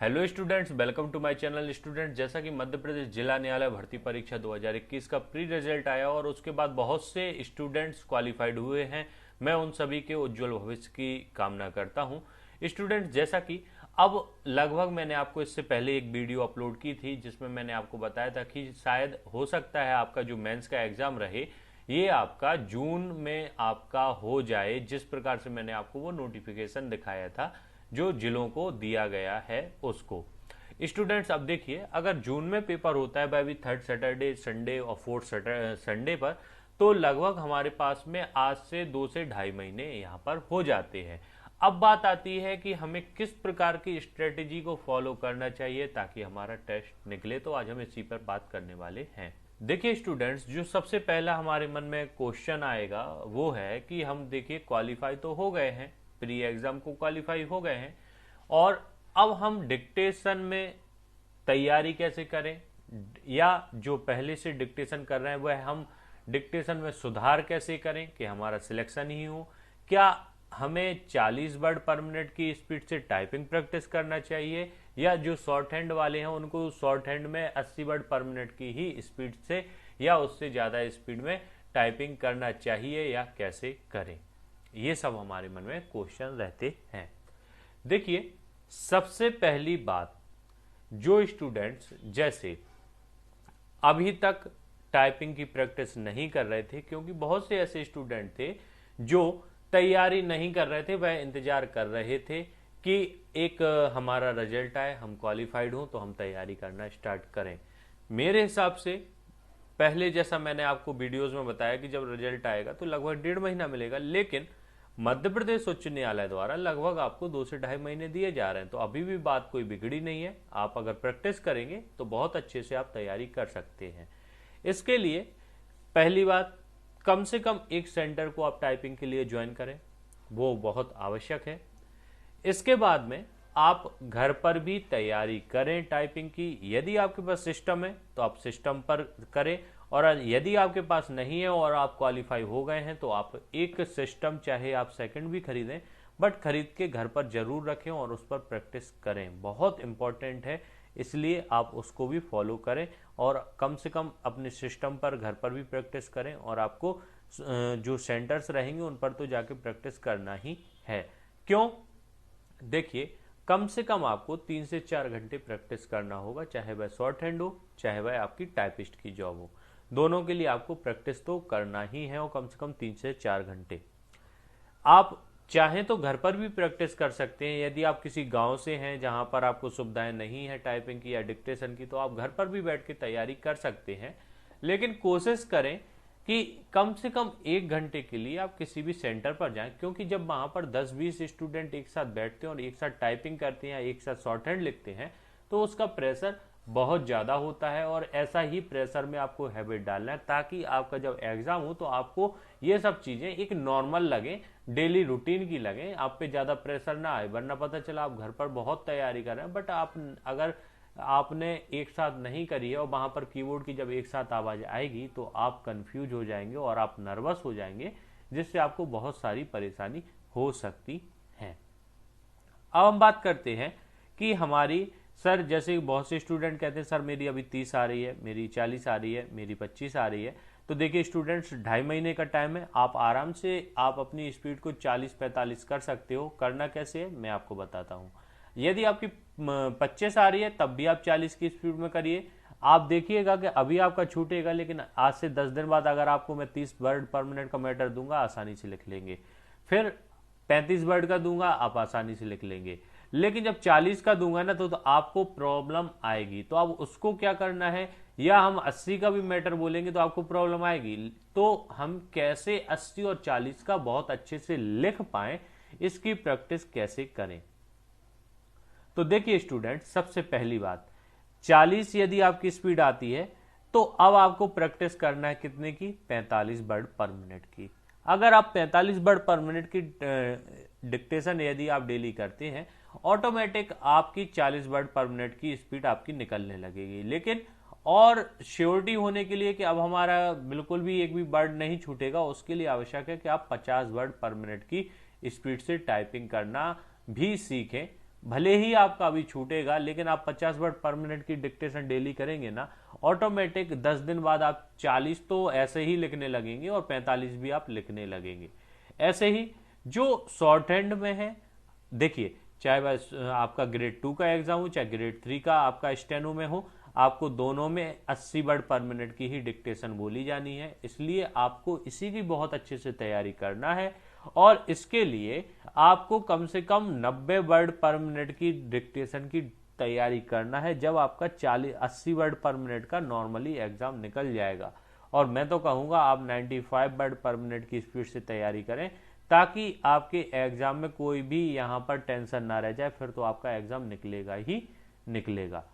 Hello students, welcome to my channel. Student, जैसा कि मध्य प्रदेश जिला न्यायालय भर्ती परीक्षा 2021 का प्री रिजल्ट आया और उसके बाद बहुत से स्टूडेंट्स क्वालिफाइड हुए हैं। मैं उन सभी के उज्जवल भविष्य की कामना करता हूं। स्टूडेंट्स, जैसा कि अब लगभग मैंने आपको इससे पहले एक वीडियो अपलोड की थी जिसमें मैंने आपको बताया था कि शायद हो सकता है आपका जो मेंस का एग्जाम रहे ये आपका जून में आपका हो जाए, जिस प्रकार से मैंने आपको वो नोटिफिकेशन दिखाया था जो जिलों को दिया गया है उसको। स्टूडेंट्स, अब देखिए, अगर जून में पेपर होता है बाई थर्ड सैटरडे संडे और फोर्थ संडे पर, तो लगभग हमारे पास में आज से 2 से ढाई महीने यहाँ पर हो जाते हैं। अब बात आती है कि हमें किस प्रकार की स्ट्रेटेजी को फॉलो करना चाहिए ताकि हमारा टेस्ट निकले, तो आज हम इसी पर बात करने वाले हैं। देखिए स्टूडेंट्स, जो सबसे पहला हमारे मन में क्वेश्चन आएगा वो है कि हम देखिए क्वालिफाई तो हो गए हैं, प्री एग्जाम को क्वालिफाई हो गए हैं, और अब हम डिक्टेशन में तैयारी कैसे करें, या जो पहले से डिक्टेशन कर रहे हैं वह हम डिक्टेशन में सुधार कैसे करें कि हमारा सिलेक्शन ही हो। क्या हमें 40 वर्ड पर मिनट की स्पीड से टाइपिंग प्रैक्टिस करना चाहिए, या जो शॉर्ट हैंड वाले हैं उनको शॉर्ट हैंड में 80 वर्ड पर मिनट की ही स्पीड से या उससे ज़्यादा स्पीड में टाइपिंग करना चाहिए, या कैसे करें। ये सब हमारे मन में क्वेश्चन रहते हैं। देखिए, सबसे पहली बात, जो स्टूडेंट्स जैसे अभी तक टाइपिंग की प्रैक्टिस नहीं कर रहे थे, क्योंकि बहुत से ऐसे स्टूडेंट थे जो तैयारी नहीं कर रहे थे, वह इंतजार कर रहे थे कि एक हमारा रिजल्ट आए, हम क्वालिफाइड हों तो हम तैयारी करना स्टार्ट करें। मेरे हिसाब से पहले जैसा मैंने आपको वीडियोस में बताया कि जब रिजल्ट आएगा तो लगभग 1.5 महीना मिलेगा, लेकिन मध्य प्रदेश उच्च न्यायालय द्वारा लगभग आपको 2 से ढाई महीने दिए जा रहे हैं। तो अभी भी बात कोई बिगड़ी नहीं है, आप अगर प्रैक्टिस करेंगे तो बहुत अच्छे से आप तैयारी कर सकते हैं। इसके लिए पहली बात, कम से कम एक सेंटर को आप टाइपिंग के लिए ज्वाइन करें, वो बहुत आवश्यक है। इसके बाद में आप घर पर भी तैयारी करें टाइपिंग की। यदि आपके पास सिस्टम है तो आप सिस्टम पर करें, और यदि आपके पास नहीं है और आप क्वालिफाई हो गए हैं तो आप एक सिस्टम, चाहे आप सेकंड भी खरीदें, बट खरीद के घर पर जरूर रखें और उस पर प्रैक्टिस करें। बहुत इंपॉर्टेंट है, इसलिए आप उसको भी फॉलो करें और कम से कम अपने सिस्टम पर घर पर भी प्रैक्टिस करें। और आपको जो सेंटर्स रहेंगे उन पर तो जाके प्रैक्टिस करना ही है। क्यों? देखिए, कम से कम आपको 3 से 4 घंटे प्रैक्टिस करना होगा, चाहे वह शॉर्ट हैंड हो चाहे वह आपकी टाइपिस्ट की जॉब हो। दोनों के लिए आपको प्रैक्टिस तो करना ही है, और कम से कम 3 से 4 घंटे। आप चाहें तो घर पर भी प्रैक्टिस कर सकते हैं। यदि आप किसी गांव से हैं जहां पर आपको सुविधाएं नहीं है टाइपिंग की या डिक्टेशन की, तो आप घर पर भी बैठ के तैयारी कर सकते हैं। लेकिन कोशिश करें कि कम से कम 1 घंटे के लिए आप किसी भी सेंटर पर जाएं, क्योंकि जब वहां पर 10-20 स्टूडेंट एक साथ बैठते हैं और एक साथ टाइपिंग करते हैं या एक साथ शॉर्ट हैंड लिखते हैं, तो उसका प्रेशर बहुत ज़्यादा होता है। और ऐसा ही प्रेशर में आपको हैबिट डालना है ताकि आपका जब एग्जाम हो तो आपको ये सब चीज़ें एक नॉर्मल लगे, डेली रूटीन की लगे, आप पे ज़्यादा प्रेशर ना आए। वरना पता चला आप घर पर बहुत तैयारी कर रहे हैं, बट आप अगर आपने एक साथ नहीं करी है और वहां पर कीबोर्ड की जब एक साथ आवाज आएगी तो आप कंफ्यूज हो जाएंगे और आप नर्वस हो जाएंगे, जिससे आपको बहुत सारी परेशानी हो सकती है। अब हम बात करते हैं कि हमारी, सर जैसे बहुत से स्टूडेंट कहते हैं सर मेरी अभी 30 आ रही है, मेरी 40 आ रही है, मेरी 25 आ रही है। तो देखिए स्टूडेंट्स, 2.5 महीने का टाइम है, आप आराम से आप अपनी स्पीड को 40-45 कर सकते हो। करना कैसे है मैं आपको बताता हूँ। यदि आपकी 25 आ रही है तब भी आप 40 की स्पीड में करिए। आप देखिएगा कि अभी आपका छूटेगा, लेकिन आज से 10 दिन बाद अगर आपको मैं 30 वर्ड पर मिनट का मैटर दूंगा, आसानी से लिख लेंगे। फिर 35 वर्ड का दूंगा, आप आसानी से लिख लेंगे। लेकिन जब 40 का दूंगा ना तो आपको प्रॉब्लम आएगी। तो अब उसको क्या करना है, या हम 80 का भी मैटर बोलेंगे तो आपको प्रॉब्लम आएगी। तो हम कैसे 80 और 40 का बहुत अच्छे से लिख पाए, इसकी प्रैक्टिस कैसे करें। तो देखिए स्टूडेंट, सबसे पहली बात, 40 यदि आपकी स्पीड आती है तो अब आपको प्रैक्टिस करना है कितने की, 45 वर्ड पर मिनट की। अगर आप 45 वर्ड पर मिनट की डिक्टेशन यदि आप डेली करते हैं, ऑटोमेटिक आपकी 40 वर्ड पर मिनट की स्पीड आपकी निकलने लगेगी। लेकिन और श्योरिटी होने के लिए कि अब हमारा बिल्कुल भी एक भी वर्ड नहीं छूटेगा, उसके लिए आवश्यक है कि आप 50 वर्ड पर मिनट की स्पीड से टाइपिंग करना भी सीखें। भले ही आपका अभी छूटेगा, लेकिन आप 50 वर्ड पर मिनट की डिक्टेशन डेली करेंगे ना, ऑटोमेटिक 10 दिन बाद आप 40 तो ऐसे ही लिखने लगेंगे और 45 भी आप लिखने लगेंगे। ऐसे ही जो शॉर्ट हैंड में है, देखिए चाहे वह आपका ग्रेड 2 का एग्जाम हो चाहे ग्रेड 3 का आपका स्टेनो में हो, आपको दोनों में 80 वर्ड पर मिनट की ही डिक्टेशन बोली जानी है। इसलिए आपको इसी की बहुत अच्छे से तैयारी करना है और इसके लिए आपको कम से कम 90 वर्ड पर मिनट की डिक्टेशन की तैयारी करना है, जब आपका 80 वर्ड पर मिनट का नॉर्मली एग्जाम निकल जाएगा। और मैं तो कहूँगा आप 95 वर्ड पर मिनट की स्पीड से तैयारी करें, ताकि आपके एग्जाम में कोई भी यहाँ पर टेंशन ना रह जाए, फिर तो आपका एग्जाम निकलेगा ही निकलेगा।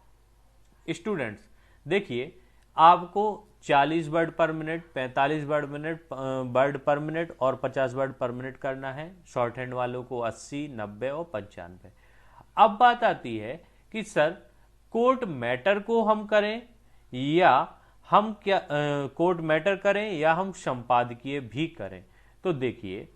स्टूडेंट्स देखिए, आपको 40 वर्ड पर मिनट, 45 वर्ड पर मिनट और 50 वर्ड पर मिनट करना है। शॉर्ट हैंड वालों को 80, 90 और 95। अब बात आती है कि सर कोर्ट मैटर को हम करें या हम क्या कोर्ट मैटर करें या हम संपादकीय भी करें। तो देखिए,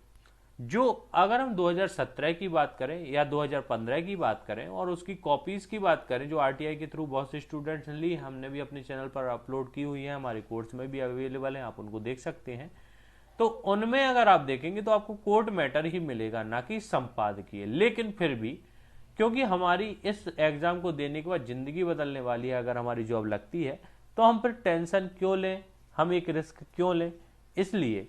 जो अगर हम 2017 की बात करें या 2015 की बात करें और उसकी कॉपीज की बात करें जो आरटीआई के थ्रू बहुत से स्टूडेंट्स ने ली, हमने भी अपने चैनल पर अपलोड की हुई है, हमारे कोर्स में भी अवेलेबल है, आप उनको देख सकते हैं। तो उनमें अगर आप देखेंगे तो आपको कोर्ट मैटर ही मिलेगा, ना कि संपादकीय। लेकिन फिर भी क्योंकि हमारी इस एग्जाम को देने के बाद जिंदगी बदलने वाली है, अगर हमारी जॉब लगती है तो हम फिर टेंशन क्यों लें, हम एक रिस्क क्यों लें। इसलिए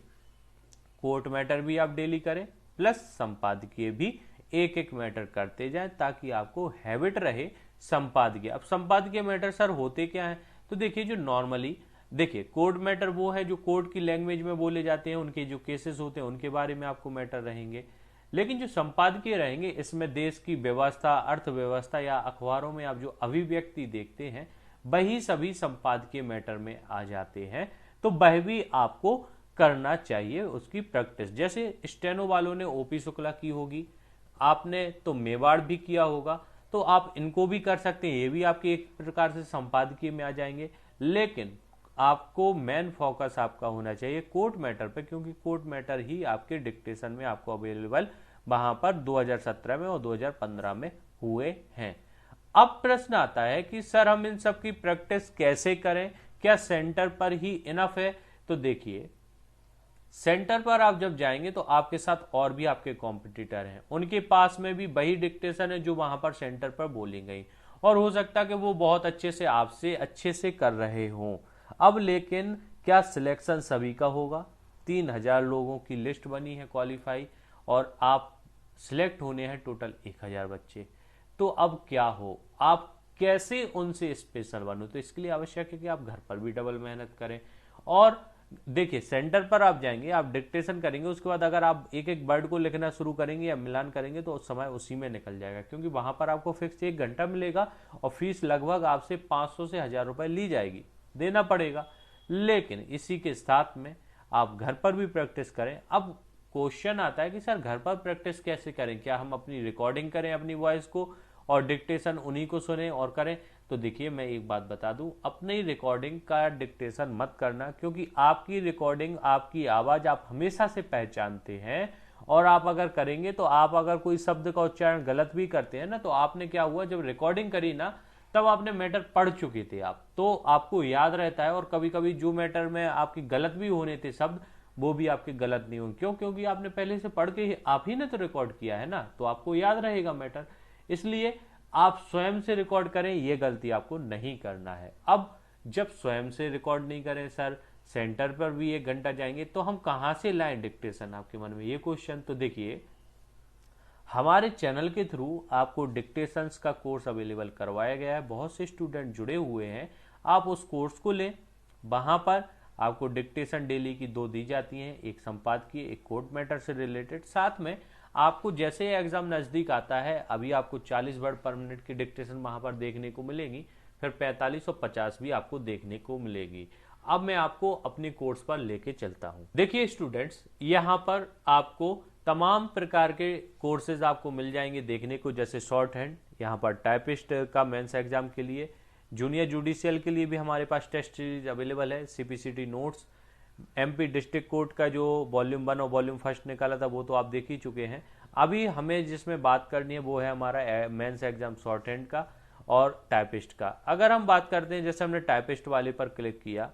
कोर्ट मैटर भी आप डेली करें, प्लस संपादकीय भी एक एक मैटर करते जाएं, ताकि आपको हैबिट रहे संपादकीय। अब संपादकीय मैटर सर होते क्या हैं, तो देखिए जो नॉर्मली देखिए कोर्ट मैटर वो है जो कोर्ट की लैंग्वेज में बोले जाते हैं, उनके जो केसेस होते हैं उनके बारे में आपको मैटर रहेंगे। लेकिन जो संपादकीय रहेंगे इसमें देश की व्यवस्था, अर्थव्यवस्था या अखबारों में आप जो अभिव्यक्ति देखते हैं वही सभी संपादकीय मैटर में आ जाते हैं। तो वह भी आपको करना चाहिए, उसकी प्रैक्टिस। जैसे स्टेनो वालों ने ओपी शुक्ला की होगी, आपने तो मेवाड़ भी किया होगा, तो आप इनको भी कर सकते हैं, ये भी आपके एक प्रकार से संपादकीय में आ जाएंगे। लेकिन आपको मेन फोकस आपका होना चाहिए कोर्ट मैटर पे, क्योंकि कोर्ट मैटर ही आपके डिक्टेशन में आपको अवेलेबल वहां पर 2017 में और 2015 में हुए हैं। अब प्रश्न आता है कि सर हम इन सब की प्रैक्टिस कैसे करें, क्या सेंटर पर ही इनफ है। तो देखिए, सेंटर पर आप जब जाएंगे तो आपके साथ और भी आपके कॉम्पिटिटर हैं, उनके पास में भी वही डिक्टेशन है जो वहां पर सेंटर पर बोली गई, और हो सकता है कि वो बहुत अच्छे से आपसे अच्छे से कर रहे हों। अब लेकिन क्या सिलेक्शन सभी का होगा? 3000 लोगों की लिस्ट बनी है क्वालिफाई, और आप सिलेक्ट होने हैं टोटल 1000 बच्चे। तो अब क्या हो, आप कैसे उनसे स्पेशल बनो? तो इसके लिए आवश्यक है कि आप घर पर भी डबल मेहनत करें। और देखिए, सेंटर पर आप जाएंगे, आप डिक्टेशन करेंगे, उसके बाद अगर आप एक एक वर्ड को लिखना शुरू करेंगे या मिलान करेंगे तो समय उसी में निकल जाएगा, क्योंकि वहां पर आपको फिक्स 1 घंटा मिलेगा और फीस लगभग आपसे 500 से 1000 रुपए ली जाएगी, देना पड़ेगा। लेकिन इसी के साथ में आप घर पर भी प्रैक्टिस करें। अब क्वेश्चन आता है कि सर घर पर प्रैक्टिस कैसे करें, क्या हम अपनी रिकॉर्डिंग करें अपनी वॉइस को और डिक्टेशन उन्हीं को सुने और करें? तो देखिए, मैं एक बात बता दूं, अपनी रिकॉर्डिंग का डिक्टेशन मत करना, क्योंकि आपकी रिकॉर्डिंग, आपकी आवाज आप हमेशा से पहचानते हैं, और आप अगर करेंगे तो आप अगर कोई शब्द का उच्चारण गलत भी करते हैं ना, तो आपने क्या हुआ, जब रिकॉर्डिंग करी ना तब आपने मैटर पढ़ चुके थे आप, तो आपको याद रहता है। और कभी कभी जो मैटर में आपकी गलत भी होने थे शब्द, वो भी आपके गलत नहीं होंगे। क्यों? क्योंकि आपने पहले से पढ़ के आप ही ने तो रिकॉर्ड किया है ना, तो आपको याद रहेगा मैटर। इसलिए आप स्वयं से रिकॉर्ड करें, ये गलती आपको नहीं करना है। अब जब स्वयं से रिकॉर्ड नहीं करें सर, सेंटर पर भी 1 घंटा जाएंगे, तो हम कहां से लाएं डिक्टेशन? आपके मन में ये क्वेश्चन। तो देखिए, हमारे चैनल के थ्रू आपको डिक्टेशंस का कोर्स अवेलेबल करवाया गया है, बहुत से स्टूडेंट जुड़े हुए हैं, आप उस कोर्स को लें। वहां पर आपको डिक्टेशन डेली की 2 दी जाती हैं, एक संपादकीय, एक कोर्ट मैटर से रिलेटेड। साथ में आपको जैसे एग्जाम नजदीक आता है, अभी आपको 40 वर्ड पर मिनट की डिक्टेशन वहां पर देखने को मिलेगी, फिर 45 और 50 भी आपको देखने को मिलेगी। अब मैं आपको अपने कोर्स पर लेके चलता हूं। देखिए स्टूडेंट्स, यहाँ पर आपको तमाम प्रकार के कोर्सेज आपको मिल जाएंगे देखने को, जैसे शॉर्ट हैंड, यहाँ पर टाइपिस्ट का मेंस एग्जाम के लिए, जूनियर जुडिशियल के लिए भी हमारे पास टेस्ट सीरीज अवेलेबल है, CPCT notes, MP district court का जो वॉल्यूम 1 और वॉल्यूम 1 निकाला था वो तो आप देख ही चुके हैं। अभी हमें जिसमें बात करनी है वो है हमारा मेंस एग्जाम शॉर्ट हैंड का और टाइपिस्ट का। अगर हम बात करते हैं, जैसे हमने टाइपिस्ट वाले पर क्लिक किया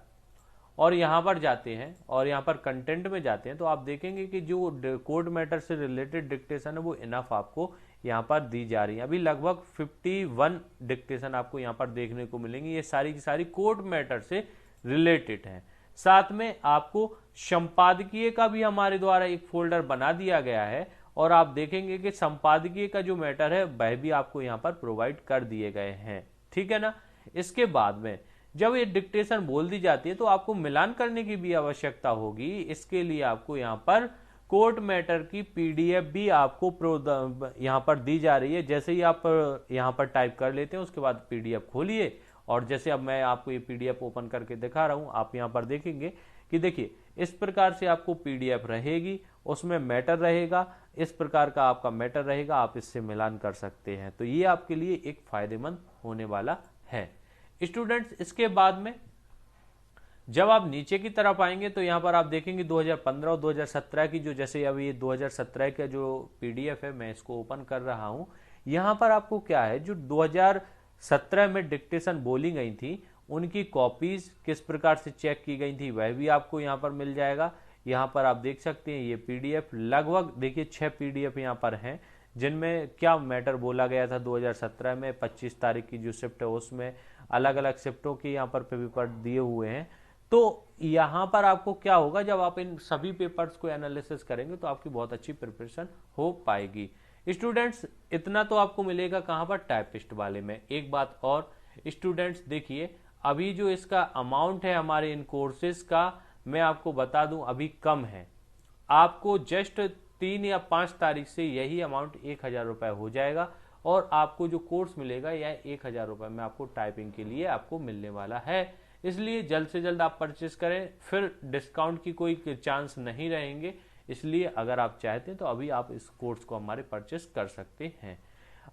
और यहाँ पर जाते हैं और यहाँ पर कंटेंट में जाते हैं, तो आप देखेंगे कि जो कोड मैटर से रिलेटेड डिक्टेशन है वो इनफ आपको यहाँ पर दी जा रही है। अभी लगभग 51 डिक्टेशन आपको यहाँ पर देखने को मिलेंगी। ये सारी की सारी कोड मैटर से रिलेटेड हैं। साथ में आपको संपादकीय का भी हमारे द्वारा एक फोल्डर बना दिया गया है और आप देखेंगे कि संपादकीय का जो मैटर है वह भी आपको यहाँ पर प्रोवाइड कर दिए गए हैं। ठीक है ना। इसके बाद में जब ये डिक्टेशन बोल दी जाती है तो आपको मिलान करने की भी आवश्यकता होगी। इसके लिए आपको यहाँ पर कोड मैटर की पीडीएफ भी आपको यहाँ पर दी जा रही है। जैसे ही आप यहाँ पर टाइप कर लेते हैं उसके बाद पीडीएफ खोलिए और जैसे अब मैं आपको ये पीडीएफ ओपन करके दिखा रहा हूँ, आप यहाँ पर देखेंगे कि देखिए इस प्रकार से आपको पीडीएफ रहेगी, उसमें मैटर रहेगा, इस प्रकार का आपका मैटर रहेगा, आप इससे मिलान कर सकते हैं। तो ये आपके लिए एक फायदेमंद होने वाला है स्टूडेंट्स। इसके बाद में जब आप नीचे की तरफ आएंगे तो यहाँ पर आप देखेंगे 2015 और 2017 की जो, जैसे अभी ये 2017 का जो पीडीएफ है मैं इसको ओपन कर रहा हूँ। यहाँ पर आपको क्या है, जो 2017 में डिक्टेशन बोली गई थी उनकी कॉपीज किस प्रकार से चेक की गई थी वह भी आपको यहाँ पर मिल जाएगा। यहाँ पर आप देख सकते हैं ये पीडीएफ लगभग देखिए 6 पीडीएफ यहाँ पर हैं जिनमें क्या मैटर बोला गया था 2017 में। 25 तारीख की जो शिफ्ट है उसमें अलग अलग शिफ्टों के यहाँ पर पेपर दिए हुए हैं। तो यहाँ पर आपको क्या होगा, जब आप इन सभी पेपर्स को एनालिसिस करेंगे तो आपकी बहुत अच्छी प्रिपरेशन हो पाएगी। स्टूडेंट्स इतना तो आपको मिलेगा कहाँ पर, टाइपिस्ट वाले में। एक बात और स्टूडेंट्स देखिए, अभी जो इसका अमाउंट है हमारे इन कोर्सेज का, मैं आपको बता दूं अभी कम है। आपको जस्ट 3 या 5 तारीख से यही अमाउंट 1000 रुपए हो जाएगा और आपको जो कोर्स मिलेगा यह 1000 रुपए में आपको टाइपिंग के लिए आपको मिलने वाला है। इसलिए जल्द से जल्द आप परचेस करें, फिर डिस्काउंट की कोई चांस नहीं रहेंगे। इसलिए अगर आप चाहते हैं तो अभी आप इस कोर्स को हमारे परचेस कर सकते हैं।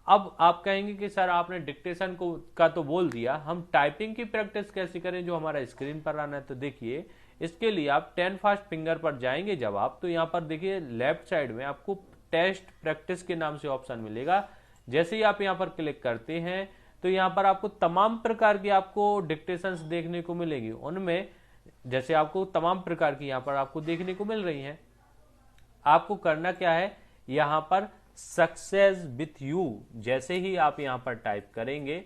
अब आप कहेंगे कि सर आपने डिक्टेशन का तो बोल दिया, हम टाइपिंग की प्रैक्टिस कैसे करें जो हमारा स्क्रीन पर आना है। तो देखिए इसके लिए आप 10 फास्ट फिंगर पर जाएंगे जब आप, तो यहाँ पर देखिए लेफ्ट साइड में आपको टेस्ट प्रैक्टिस के नाम से ऑप्शन मिलेगा। जैसे ही आप यहाँ पर क्लिक करते हैं तो यहाँ पर आपको तमाम प्रकार की आपको डिक्टेशंस देखने को मिलेगी। उनमें जैसे आपको तमाम प्रकार की यहाँ पर आपको देखने को मिल रही हैं। आपको करना क्या है, यहाँ पर सक्सेस विथ यू जैसे ही आप यहाँ पर टाइप करेंगे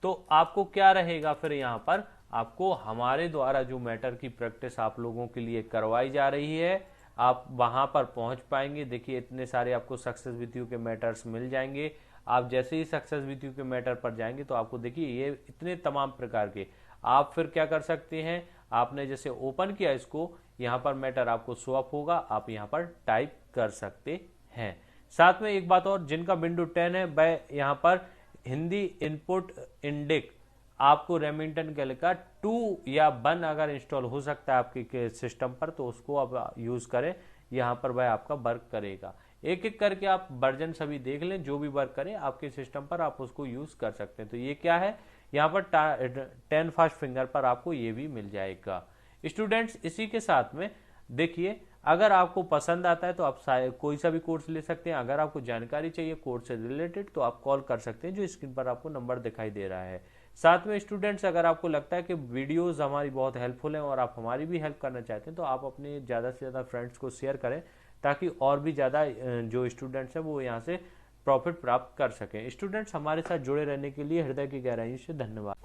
तो आपको क्या रहेगा, फिर यहाँ पर आपको हमारे द्वारा जो मैटर की प्रैक्टिस आप लोगों के लिए करवाई जा रही है आप वहां पर पहुंच पाएंगे। देखिए इतने सारे आपको सक्सेस विथ यू के मैटर्स मिल जाएंगे। आप जैसे ही सक्सेस विथ यू के मैटर पर जाएंगे तो आपको देखिए ये इतने तमाम प्रकार के, आप फिर क्या कर सकते हैं, आपने जैसे ओपन किया इसको, यहाँ पर मैटर आपको शो अप होगा, आप यहाँ पर टाइप कर सकते हैं। साथ में एक बात और, जिनका विंडो 10 है वह यहाँ पर हिंदी इनपुट इंडेक्स आपको रेमिंगटन के का 2 या 1 अगर इंस्टॉल हो सकता है आपके सिस्टम पर तो उसको आप यूज करें, यहाँ पर वह आपका वर्क करेगा। एक एक करके आप वर्जन सभी देख लें, जो भी वर्क करे आपके सिस्टम पर आप उसको यूज कर सकते हैं। तो ये क्या है, यहाँ पर 10 फास्ट फिंगर पर आपको ये भी मिल जाएगा। स्टूडेंट्स इसी के साथ में देखिए, अगर आपको पसंद आता है तो आप कोई सा भी कोर्स ले सकते हैं। अगर आपको जानकारी चाहिए कोर्स से रिलेटेड तो आप कॉल कर सकते हैं, जो स्क्रीन पर आपको नंबर दिखाई दे रहा है। साथ में स्टूडेंट्स अगर आपको लगता है कि वीडियोस हमारी बहुत हेल्पफुल हैं और आप हमारी भी हेल्प करना चाहते हैं तो आप अपने ज़्यादा से ज़्यादा फ्रेंड्स को शेयर करें ताकि और भी ज़्यादा जो स्टूडेंट्स हैं वो यहाँ से प्रॉफिट प्राप्त कर सकें। स्टूडेंट्स हमारे साथ जुड़े रहने के लिए हृदय की गहराई से धन्यवाद।